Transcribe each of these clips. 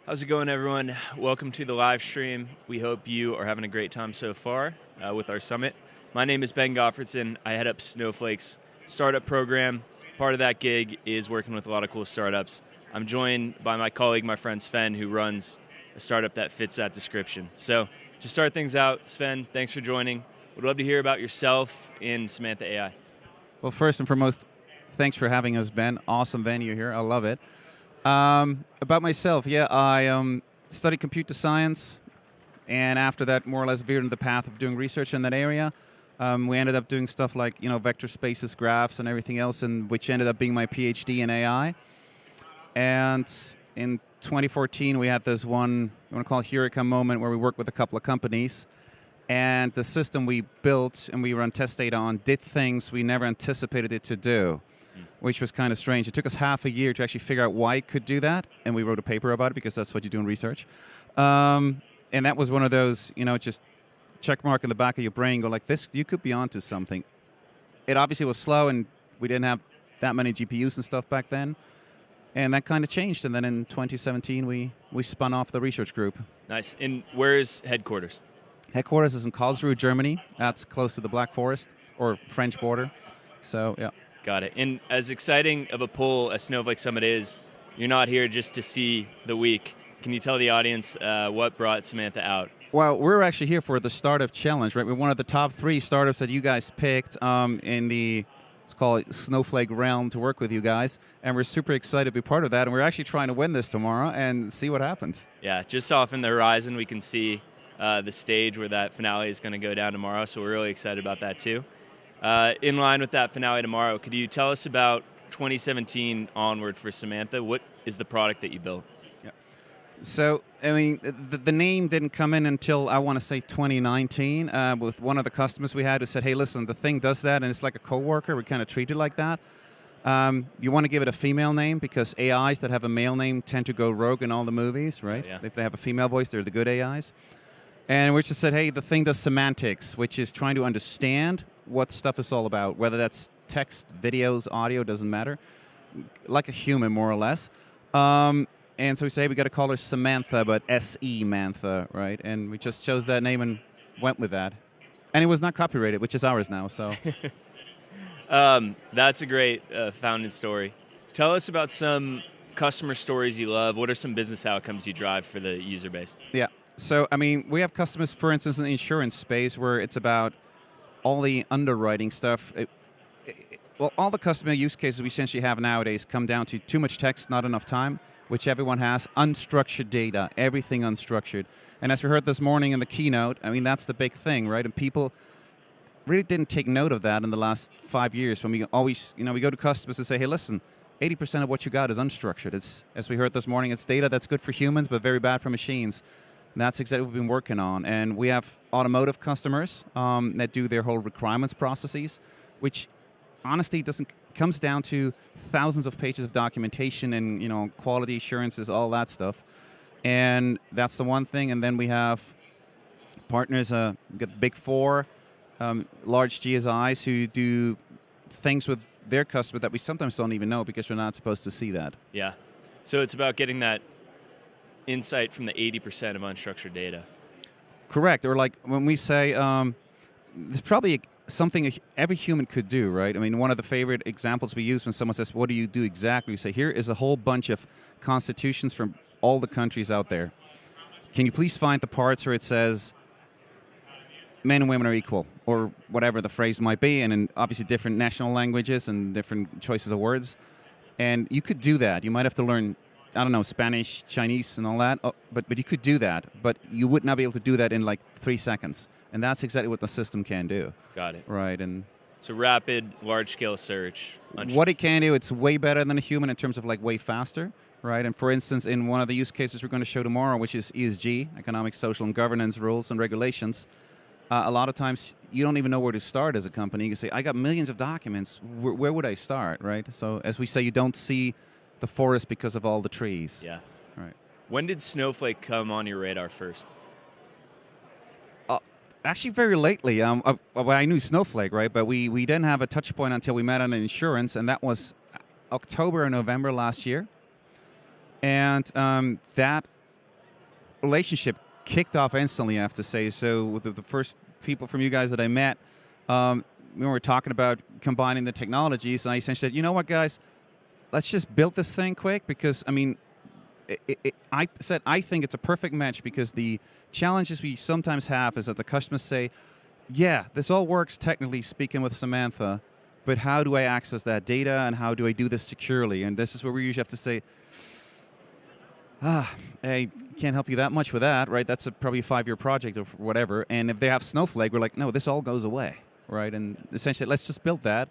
How's it going, everyone? Welcome to the live stream. We hope you are having a great time so far with our summit. My name is Ben Goffredson. I head up Snowflake's startup program. Part of that gig is working with a lot of cool startups. I'm joined by my colleague, my friend Sven, who runs a startup that fits that description. So to start things out, Sven, thanks for joining. Would love to hear about yourself in semanthaai. Well, first and foremost, thanks for having us, Ben. Awesome venue here. I love it. About myself, I studied computer science, and after that, more or less veered into the path of doing research in that area. We ended up doing stuff like vector spaces, graphs, and everything else, and which ended up being my PhD in AI. And in 2014, we had this one I want to call it Eureka moment where we worked with a couple of companies, and the system we built and we run test data on did things we never anticipated it to do, which was kind of strange. It took us half a year to actually figure out why it could do that, and we wrote a paper about it because that's what you do in research. And that was one of those, just check mark in the back of your brain, go like this, you could be onto something. It obviously was slow, and we didn't have that many GPUs and stuff back then, and that kind of changed. And then in 2017, we spun off the research group. Nice. And where is headquarters? Headquarters is in Karlsruhe, Germany. That's close to the Black Forest, or French border. So, yeah. Got it. And as exciting of a pull as Snowflake Summit is, you're not here just to see the week. Can you tell the audience what brought Samantha out? Well, we're actually here for the Startup Challenge, right? We're one of the top 3 startups that you guys picked in the, let's call it Snowflake realm, to work with you guys. And we're super excited to be part of that. And we're actually trying to win this tomorrow and see what happens. Yeah, just off in the horizon, we can see the stage where that finale is going to go down tomorrow. So we're really excited about that too. In line with that finale tomorrow, could you tell us about 2017 onward for Samantha? What is the product that you built? Yeah. So, I mean, the name didn't come in until, I want to say, 2019, with one of the customers we had who said, hey, listen, the thing does that, and it's like a coworker. We kind of treat it like that. You want to give it a female name because AIs that have a male name tend to go rogue in all the movies, right? Oh, yeah. If they have a female voice, they're the good AIs. And we just said, hey, the thing does semantics, which is trying to understand what stuff is all about, whether that's text, videos, audio, doesn't matter, like a human, more or less. And so we say we got to call her Samantha, but S-E-Mantha, right? And we just chose that name and went with that. And it was not copyrighted, which is ours now, so. That's a great founding story. Tell us about some customer stories you love. What are some business outcomes you drive for the user base? Yeah. So, I mean, we have customers, for instance, in the insurance space where it's about all the underwriting stuff. Well, all the customer use cases we essentially have nowadays come down to too much text, not enough time, which everyone has, unstructured data, everything unstructured. And as we heard this morning in the keynote, I mean, that's the big thing, right? And people really didn't take note of that in the last 5 years when we always, we go to customers and say, hey, listen, 80% of what you got is unstructured. It's, as we heard this morning, it's data that's good for humans but very bad for machines. And that's exactly what we've been working on. And we have automotive customers that do their whole requirements processes, which honestly comes down to thousands of pages of documentation and quality assurances, all that stuff. And that's the one thing. And then we have partners, we got Big Four, large GSIs who do things with their customer that we sometimes don't even know because we're not supposed to see that. Yeah. So it's about getting that insight from the 80% of unstructured data. Correct. Or like when we say, there's probably something every human could do, right? I mean, one of the favorite examples we use when someone says, what do you do exactly? We say, here is a whole bunch of constitutions from all the countries out there. Can you please find the parts where it says men and women are equal, or whatever the phrase might be, and in obviously different national languages and different choices of words. And you could do that. You might have to learn, I don't know, Spanish, Chinese, and all that, but you could do that. But you would not be able to do that in like 3 seconds. And that's exactly what the system can do. Got it. Right. And so rapid, large-scale search. What it can do, it's way better than a human in terms of like way faster. Right. And for instance, in one of the use cases we're going to show tomorrow, which is ESG, economic, social, and governance rules and regulations, a lot of times you don't even know where to start as a company. You can say, I got millions of documents. Where would I start? Right. So as we say, you don't see the forest because of all the trees. Yeah. Right. When did Snowflake come on your radar first? Actually, very lately. I knew Snowflake, right? But we didn't have a touch point until we met on insurance, and that was October or November last year. And that relationship kicked off instantly, I have to say. So with the first people from you guys that I met, we were talking about combining the technologies, and I essentially said, you know what, guys, let's just build this thing quick, because, I mean, I said I think it's a perfect match, because the challenges we sometimes have is that the customers say, yeah, this all works technically speaking with Semantha, but how do I access that data, and how do I do this securely? And this is where we usually have to say, I can't help you that much with that, right? That's probably a 5-year project or whatever. And if they have Snowflake, we're like, no, this all goes away, right? And essentially, let's just build that.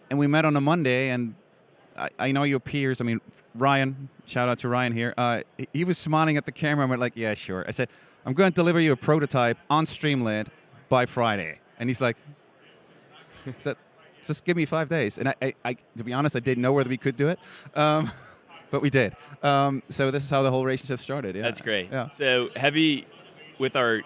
And we met on a Monday, and I know your peers. I mean, Ryan, shout out to Ryan here. He was smiling at the camera and went like, yeah, sure. I said, I'm going to deliver you a prototype on Streamlit by Friday. And he's like, he said, just give me 5 days. And I, to be honest, I didn't know whether we could do it. But we did. So this is how the whole relationship started. Yeah. That's great. Yeah. So heavy with our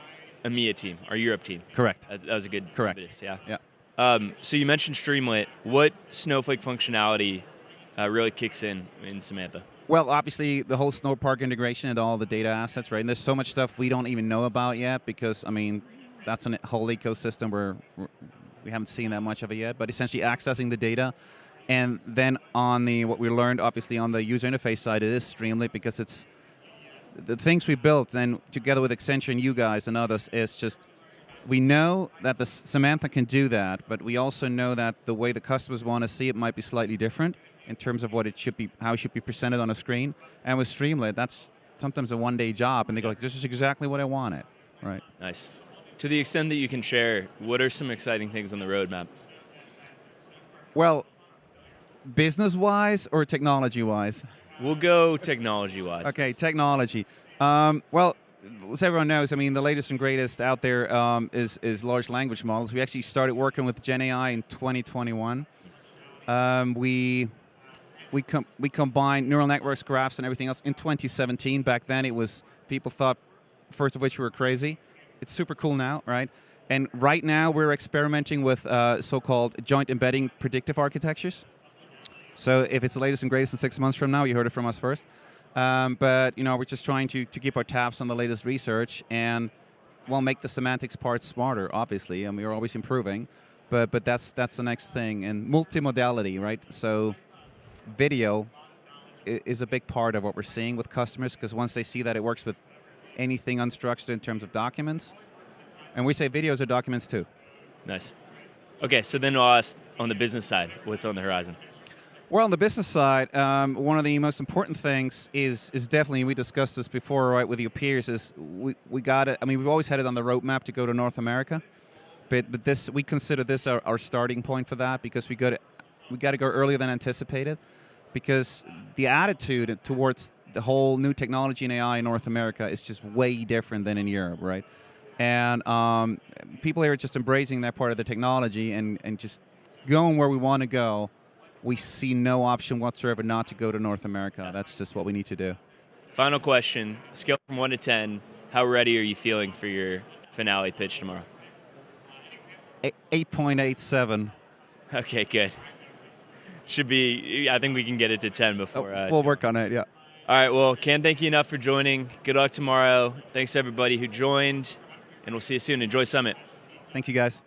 EMEA team, our Europe team. Correct. That was a good Correct. impetus, yeah. Yeah. So you mentioned Streamlit. What Snowflake functionality really kicks in Semantha? Well, obviously, the whole Snowpark integration and all the data assets, right? And there's so much stuff we don't even know about yet, because, I mean, that's a whole ecosystem where we haven't seen that much of it yet. But essentially accessing the data. And then on what we learned, obviously, on the user interface side, it is Streamlit, because it's the things we built, and together with Accenture and you guys and others, is just, we know that the Semantha can do that, but we also know that the way the customers want to see it might be slightly different in terms of what it should be, how it should be presented on a screen. And with Streamlit, that's sometimes a one-day job, and they go like, this is exactly what I wanted, right? Nice. To the extent that you can share, what are some exciting things on the roadmap? Well, business-wise or technology-wise? We'll go technology-wise. Okay, technology. Well, as everyone knows, I mean, the latest and greatest out there is large language models. We actually started working with Gen AI in 2021. We combined neural networks, graphs, and everything else in 2017. Back then, it was, people thought, first of which we were crazy. It's super cool now, right? And right now, we're experimenting with so-called joint embedding predictive architectures. So if it's the latest and greatest in 6 months from now, you heard it from us first. But you know, we're just trying to keep our tabs on the latest research and, well, make the semantics part smarter, obviously, and we're always improving. But that's the next thing. And multimodality, right? So video is a big part of what we're seeing with customers, because once they see that it works with anything unstructured in terms of documents, and we say videos are documents too. Nice. Okay, so then I'll ask on the business side, what's on the horizon? Well, on the business side, one of the most important things is definitely, we discussed this before, right, with your peers, is we got it. I mean, we've always had it on the roadmap to go to North America, but this, we consider this our starting point for that, because we got to go earlier than anticipated, because the attitude towards the whole new technology and AI in North America is just way different than in Europe, right? And people here are just embracing that part of the technology and just going where we want to go. We see no option whatsoever not to go to North America. That's just what we need to do. Final question, scale from 1 to 10, how ready are you feeling for your finale pitch tomorrow? 8.87. Okay, good. Should be, I think we can get it to 10 before. We'll work on it, yeah. All right, well, can't thank you enough for joining. Good luck tomorrow. Thanks to everybody who joined, and we'll see you soon. Enjoy Summit. Thank you, guys.